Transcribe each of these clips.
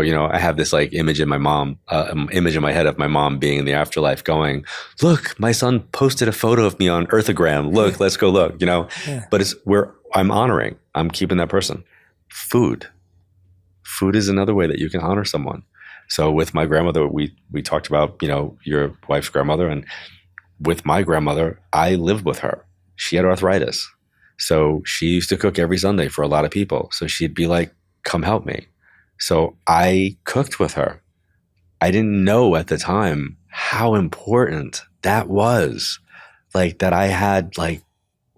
I have this like image in my head of my mom being in the afterlife going, look, my son posted a photo of me on Earthagram. Look, let's go look, Yeah. but I'm keeping that person. Food. Food is another way that you can honor someone. So with my grandmother, we talked about, your wife's grandmother, and with my grandmother, I lived with her. She had arthritis. So she used to cook every Sunday for a lot of people. So she'd be like, come help me. So I cooked with her. I didn't know at the time how important that was. Like that I had like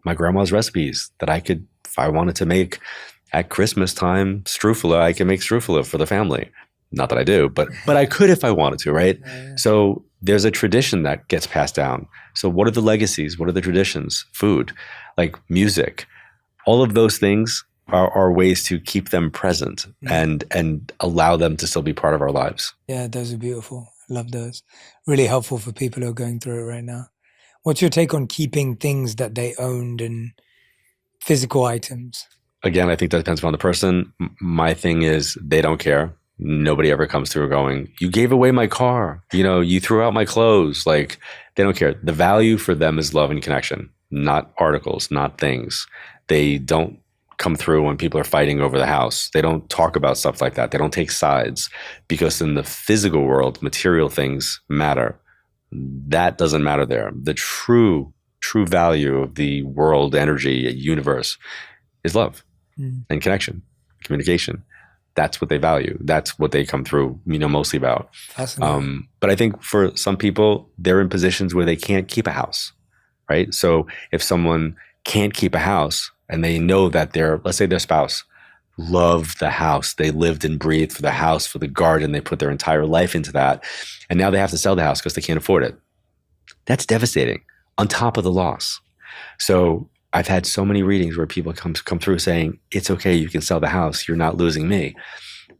my grandma's recipes that I could, if I wanted to make at Christmas time, strufala, I can make strufala for the family. Not that I do, but I could if I wanted to, right? Yeah. So there's a tradition that gets passed down. So what are the legacies? What are the traditions? Food, like music, all of those things are ways to keep them present and allow them to still be part of our lives. Yeah, those are beautiful. Love those. Really helpful for people who are going through it right now. What's your take on keeping things that they owned and physical items? Again, I think that depends upon the person. My thing is they don't care. Nobody ever comes through going, you gave away my car. You threw out my clothes. Like they don't care. The value for them is love and connection, not articles, not things. They don't come through when people are fighting over the house. They don't talk about stuff like that. They don't take sides because in the physical world, material things matter. That doesn't matter there. The true value of the world, energy, universe is love and connection, communication. That's what they value. That's what they come through, mostly about. Fascinating. But I think for some people, they're in positions where they can't keep a house, right? So if someone can't keep a house and they know that let's say their spouse loved the house, they lived and breathed for the house, for the garden, they put their entire life into that, and now they have to sell the house because they can't afford it. That's devastating on top of the loss. So I've had so many readings where people come through saying, it's okay, you can sell the house, you're not losing me.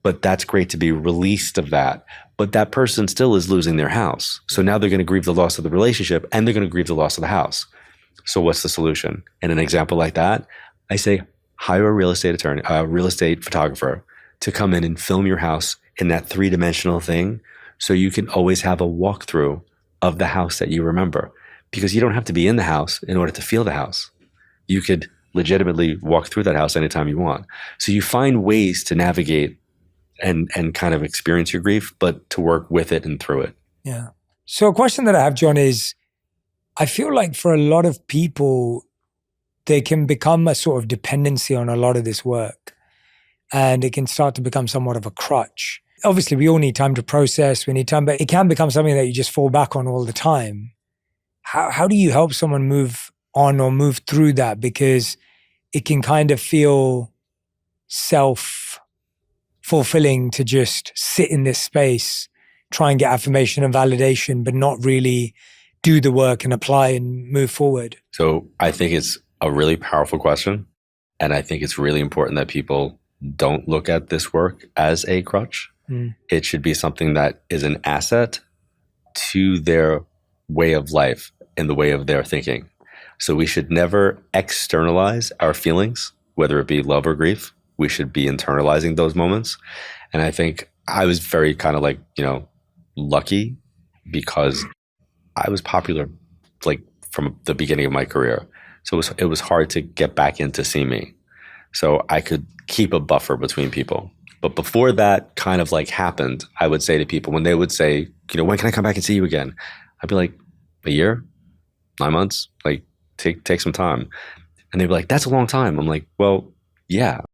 But that's great to be released of that. But that person still is losing their house. So now they're going to grieve the loss of the relationship and they're going to grieve the loss of the house. So what's the solution? In an example like that, I say, hire a real estate attorney, a real estate photographer to come in and film your house in that three-dimensional thing so you can always have a walkthrough of the house that you remember. Because you don't have to be in the house in order to feel the house. You could legitimately walk through that house anytime you want. So you find ways to navigate and kind of experience your grief, but to work with it and through it. Yeah. So a question that I have, John, is I feel like for a lot of people, they can become a sort of dependency on a lot of this work. And it can start to become somewhat of a crutch. Obviously, we all need time to process. We need time, but it can become something that you just fall back on all the time. How do you help someone move on or move through that? Because it can kind of feel self-fulfilling to just sit in this space, try and get affirmation and validation, but not really do the work and apply and move forward. So I think it's a really powerful question. And I think it's really important that people don't look at this work as a crutch. It should be something that is an asset to their way of life and the way of their thinking. So we should never externalize our feelings, whether it be love or grief. We should be internalizing those moments. And I think I was very kind of like, lucky because I was popular like from the beginning of my career. So it was hard to get back in to see me. So I could keep a buffer between people. But before that kind of like happened, I would say to people when they would say, when can I come back and see you again? I'd be like, a year, 9 months, like take some time. And they'd be like, that's a long time. I'm like, well, yeah.